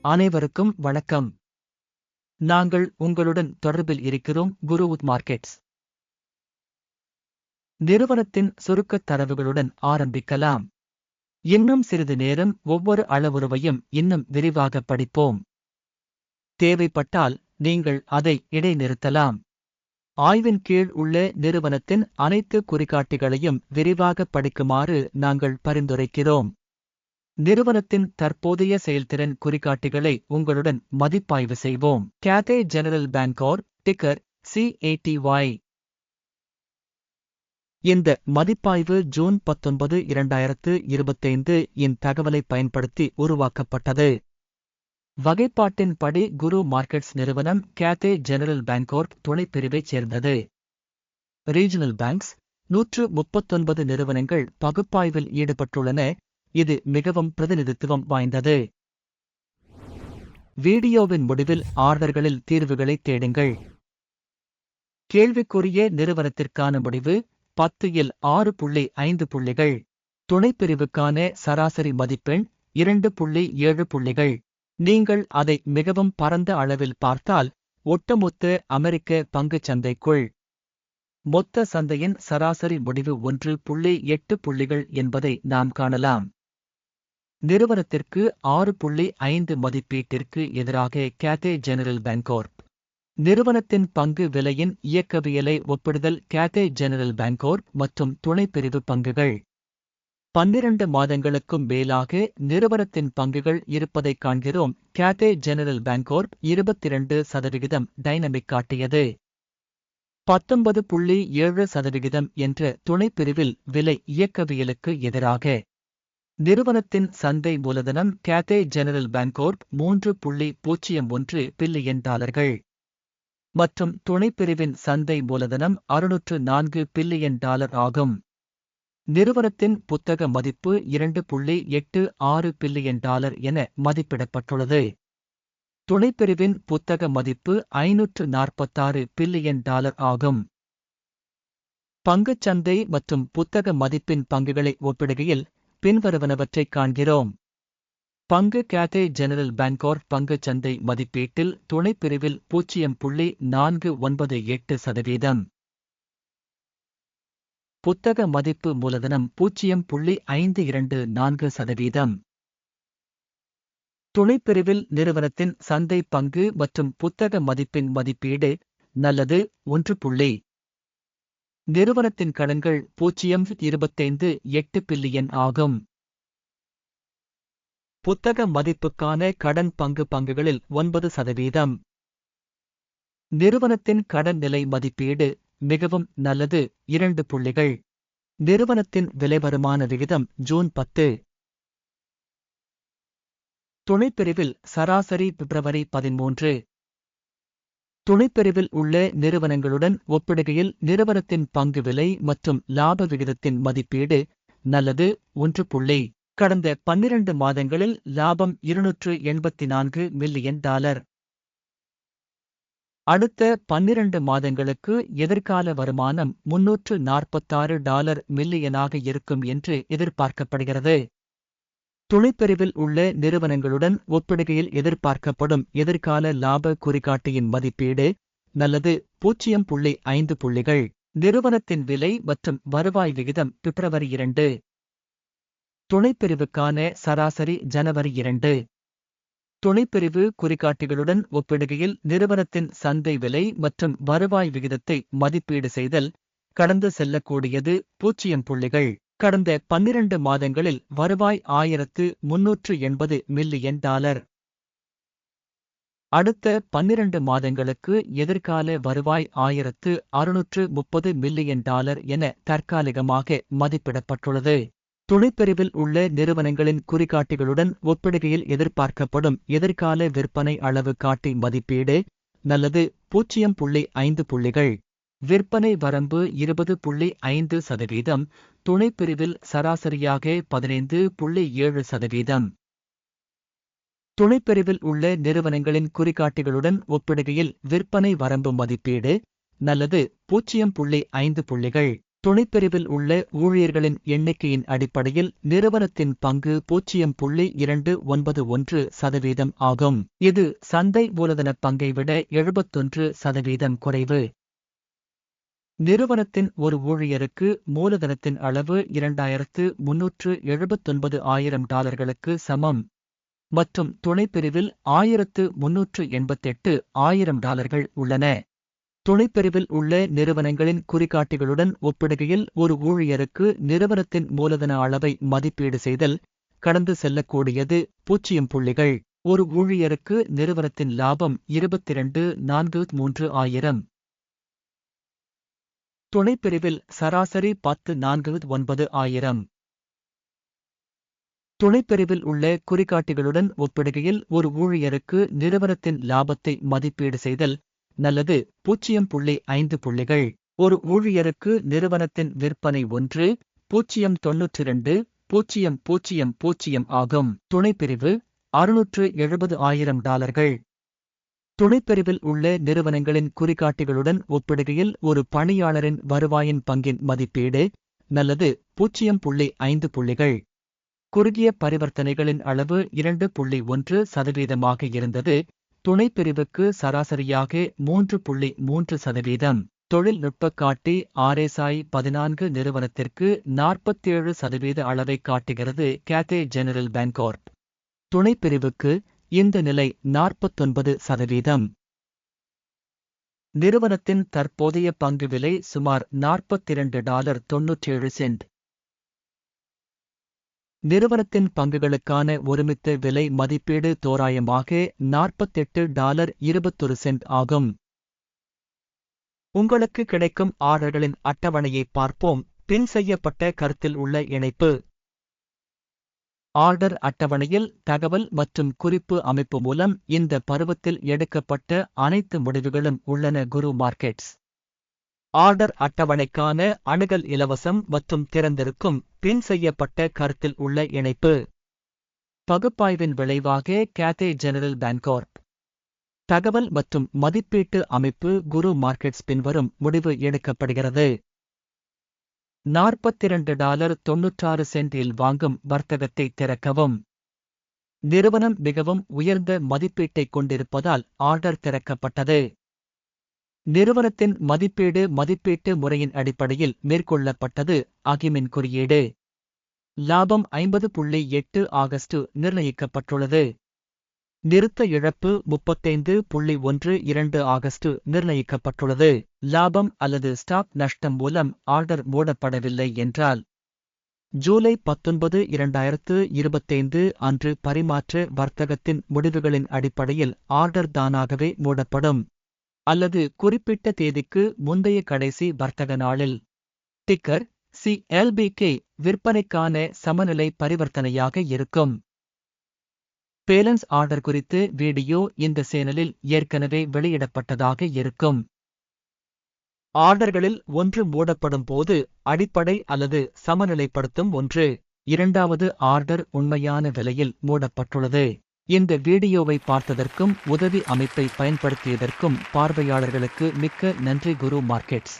அனைவருக்கும் வணக்கம். நாங்கள் உங்களுடன் தொடர்பில் இருக்கிறோம். குருவுட் மார்க்கெட்ஸ் நிறுவனத்தின் சுருக்கத் தரவுகளுடன் ஆரம்பிக்கலாம். இன்னும் சிறிது நேரம் ஒவ்வொரு அளவுருவையும் இன்னும் விரிவாக படிப்போம். தேவைப்பட்டால் நீங்கள் அதை இடைநிறுத்தலாம். ஆய்வின் கீழ் உள்ள நிறுவனத்தின் அனைத்து குறிகாட்டிகளையும் விரிவாக படிக்குமாறு நாங்கள் பரிந்துரைக்கிறோம். நிறுவனத்தின் தற்போதைய செயல்திறன் குறிகாட்டிகளை உங்களுடன் மதிப்பாய்வு செய்வோம். Cathay General Bancorp, ticker CATY. இந்த மதிப்பாய்வு ஜூன் 19, 2025 இன் தகவலை பயன்படுத்தி உருவாக்கப்பட்டது. வகைப்பாட்டின்படி குரு மார்க்கெட்ஸ் நிறுவனம் கேத்தே ஜெனரல் பேங்கோர் துணைப்பிரிவைச் சேர்ந்தது. ரீஜனல் பேங்க்ஸ் 139 நிறுவனங்கள் பகுப்பாய்வில் ஈடுபட்டுள்ளன. இது மிகவும் பிரதிநிதித்துவம் வாய்ந்தது. வீடியோவின் முடிவில் ஆர்டர்களில் தீர்வுகளை தேடுங்கள். கேள்விக்குரிய நிறுவனத்திற்கான முடிவு 10 இல் 6.5 புள்ளிகள். துணைப்பிரிவுக்கான சராசரி மதிப்பெண் 2.7 புள்ளிகள். நீங்கள் அதை மிகவும் பரந்த அளவில் பார்த்தால் ஒட்டுமொத்த அமெரிக்க பங்குச் சந்தைக்குள் மொத்த சந்தையின் சராசரி முடிவு 1.8 புள்ளிகள் என்பதை நாம் காணலாம். நிறுவனத்திற்கு 6.5 மதிப்பீட்டிற்கு எதிராக கேத்தே ஜெனரல் பேங்கோர் நிறுவனத்தின் பங்கு விலையின் இயக்கவியலை ஒப்பிடுதல். கேத்தே ஜெனரல் பேங்கோர் மற்றும் துணைப்பிரிவு பங்குகள் 12 மாதங்களுக்கும் மேலாக நிறுவனத்தின் பங்குகள் இருப்பதைக் காண்கிறோம். கேத்தே ஜெனரல் பேங்கோர் 22% டைனமிக் காட்டியது. 19.7% என்ற துணைப்பிரிவில் விலை இயக்கவியலுக்கு எதிராக. நிறுவனத்தின் சந்தை மூலதனம் கேத்தே ஜெனரல் பேங்கோர் $3.01 பில்லியன் மற்றும் துணைப்பிரிவின் சந்தை மூலதனம் $604 பில்லியன் ஆகும். நிறுவனத்தின் புத்தக மதிப்பு $2.86 பில்லியன் என மதிப்பிடப்பட்டுள்ளது. துணைப்பிரிவின் புத்தக மதிப்பு $546 பில்லியன் ஆகும். பங்குச்சந்தை மற்றும் புத்தக மதிப்பின் பங்குகளை ஒப்பிடுகையில் பின்வருவனவற்றைக் காண்கிறோம். பங்கு கேத்தே ஜெனரல் பேங்கோர் பங்குச் சந்தை மதிப்பீட்டில் துணைப்பிரிவில் 0.498%. புத்தக மதிப்பு மூலதனம் 0.524%. துணைப்பிரிவில் நிறுவனத்தின் சந்தை பங்கு மற்றும் புத்தக மதிப்பின் மதிப்பீடு நல்லது 1. நிறுவனத்தின் கடன்கள் 0.25 பில்லியன் ஆகும். புத்தக மதிப்புக்கான கடன் பங்குகளில் 9%. நிறுவனத்தின் கடன் நிலை மதிப்பீடு மிகவும் நல்லது 2 புள்ளிகள். நிறுவனத்தின் விலைவருமான விகிதம் ஜூன் 10. துணைப்பிரிவில் சராசரி பிப்ரவரி 13. துணைப்பிரிவில் உள்ள நிறுவனங்களுடன் ஒப்பிடுகையில் நிறுவனத்தின் பங்கு விலை மற்றும் லாப விகிதத்தின் மதிப்பீடு நல்லது 1. கடந்த 12 மாதங்களில் லாபம் $284 மில்லியன். அடுத்த 12 மாதங்களுக்கு எதிர்கால வருமானம் $346 மில்லியனாக இருக்கும் என்று எதிர்பார்க்கப்படுகிறது. துணைப்பிரிவில் உள்ள நிறுவனங்களுடன் ஒப்பிடுகையில் எதிர்பார்க்கப்படும் எதிர்கால லாப குறிகாட்டியின் மதிப்பீடு நல்லது 0.5 புள்ளிகள். நிறுவனத்தின் விலை மற்றும் வருவாய் விகிதம் பிப்ரவரி 2. துணைப்பிரிவுக்கான சராசரி ஜனவரி 2. துணைப்பிரிவு குறிகாட்டிகளுடன் ஒப்பிடுகையில் நிறுவனத்தின் சந்தை விலை மற்றும் வருவாய் விகிதத்தை மதிப்பீடு செய்தல் கடந்து செல்லக்கூடியது 0 புள்ளிகள். கடந்த 12 மாதங்களில் வருவாய் $1380 மில்லியன். அடுத்த 12 மாதங்களுக்கு எதிர்கால வருவாய் $1630 மில்லியன் என தற்காலிகமாக மதிப்பிடப்பட்டுள்ளது. துணைப்பிரிவில் உள்ள நிறுவனங்களின் குறிகாட்டிகளுடன் ஒப்பிடுகையில் எதிர்பார்க்கப்படும் எதிர்கால விற்பனை அளவு காட்டி மதிப்பீடு நல்லது 0.5 புள்ளிகள். விற்பனை வரம்பு 20.5%. துணைப்பிரிவில் சராசரியாக 15.7%. துணைப்பிரிவில் உள்ள நிறுவனங்களின் குறிகாட்டிகளுடன் ஒப்பிடுகையில் விற்பனை வரம்பு மதிப்பீடு நல்லது 0.5 புள்ளிகள். துணைப்பிரிவில் உள்ள ஊழியர்களின் எண்ணிக்கையின் அடிப்படையில் நிறுவனத்தின் பங்கு 0.291% ஆகும். இது சந்தை மூலதன பங்கை விட 71% குறைவு. நிறுவனத்தின் ஒரு ஊழியருக்கு மூலதனத்தின் அளவு $2,379,000 சமம் மற்றும் துணைப்பிரிவில் $1,388,000 உள்ளன. துணைப்பிரிவில் உள்ள நிறுவனங்களின் குறிகாட்டிகளுடன் ஒப்பிடுகையில் ஒரு ஊழியருக்கு நிறுவனத்தின் மூலதன அளவை மதிப்பீடு செய்தல் கடந்து செல்லக்கூடியது 0 புள்ளிகள். ஒரு ஊழியருக்கு நிறுவனத்தின் லாபம் 22,430,000. துணைப்பிரிவில் சராசரி 10,490,000. துணைப்பிரிவில் உள்ள குறிகாட்டிகளுடன் ஒப்பிடுகையில் ஒரு ஊழியருக்கு நிறுவனத்தின் லாபத்தை மதிப்பீடு செய்தல் நல்லது 0.5 புள்ளிகள். ஒரு ஊழியருக்கு நிறுவனத்தின் விற்பனை 1,092,000 ஆகும். துணைப்பிரிவு $670,000. துணைப்பிரிவில் உள்ள நிறுவனங்களின் குறிகாட்டிகளுடன் ஒப்பிடுகையில் ஒரு பணியாளரின் வருவாயின் பங்கின் மதிப்பீடு நல்லது 0.5 புள்ளிகள். குறுகிய பரிவர்த்தனைகளின் அளவு 2.1% இருந்தது. துணைப்பிரிவுக்கு சராசரியாக 3.3%. தொழில்நுட்ப காட்டி RSI 14 நிறுவனத்திற்கு 47% அளவை காட்டுகிறது. கேத்தே ஜெனரல் பேங்கார்ப் துணைப்பிரிவுக்கு இந்த நிலை 49%. நிறுவனத்தின் தற்போதைய பங்கு விலை சுமார் $42.97. நிறுவனத்தின் பங்குகளுக்கான ஒருமித்த விலை மதிப்பீடு தோராயமாக $48.21 ஆகும். உங்களுக்கு கிடைக்கும் ஆர்டர்களின் அட்டவணையை பார்ப்போம். பின் செய்யப்பட்ட கருத்தில் உள்ள இணைப்பு. ஆர்டர் அட்டவணையில் தகவல் மற்றும் குறிப்பு அமைப்பு மூலம் இந்த பருவத்தில் எடுக்கப்பட்ட அனைத்து முடிவுகளும் உள்ளன. குரு மார்க்கெட்ஸ் ஆர்டர் அட்டவணைக்கான அணுகல் இலவசம் மற்றும் திறந்திருக்கும். பின் செய்யப்பட்ட கருத்தில் உள்ள இணைப்பு. பகுப்பாய்வின் விளைவாக கேத்தே ஜெனரல் பேங்கார்ப் தகவல் மற்றும் மதிப்பீட்டு அமைப்பு குரு மார்க்கெட்ஸ் பின்வரும் முடிவு எடுக்கப்படுகிறது. $42.96 இல் வாங்கும் வர்த்தகத்தை திறக்கவும். நிறுவனம் மிகவும் உயர்ந்த மதிப்பீட்டைக் கொண்டிருப்பதால் ஆர்டர் திறக்கப்பட்டது. நிறுவனத்தின் மதிப்பீட்டு முறையின் அடிப்படையில் மேற்கொள்ளப்பட்டது. அகிமின் குறியீடு. லாபம் 50.8 ஆகஸ்ட் நிர்ணயிக்கப்பட்டுள்ளது. நிறுத்த இழப்பு 35.12 ஆகஸ்ட் நிர்ணயிக்கப்பட்டுள்ளது. லாபம் அல்லது ஸ்டாக் நஷ்டம் மூலம் ஆர்டர் மூடப்படவில்லை என்றால் ஜூலை 19, 2025 அன்று பரிமாற்ற வர்த்தகத்தின் முடிவுகளின் அடிப்படையில் ஆர்டர் தானாகவே மூடப்படும் அல்லது குறிப்பிட்ட தேதிக்கு முந்தைய கடைசி வர்த்தக நாளில். டிக்கர் CLBK விற்பனைக்கான சமநிலை பரிவர்த்தனையாக இருக்கும். பேலன்ஸ் ஆர்டர் குறித்து வீடியோ இந்த சேனலில் ஏற்கனவே வெளியிடப்பட்டதாக இருக்கும். ஆர்டர்களில் ஒன்று மூடப்படும் போது அடிப்படை அல்லது சமநிலைப்படுத்தும் ஒன்று. இரண்டாவது ஆர்டர் உண்மையான விலையில் மூடப்பட்டுள்ளது. இந்த வீடியோவை பார்த்ததற்கும் உதவி அமைப்பை பயன்படுத்தியதற்கும் பார்வையாளர்களுக்கு மிக்க நன்றி. குரு மார்க்கெட்ஸ்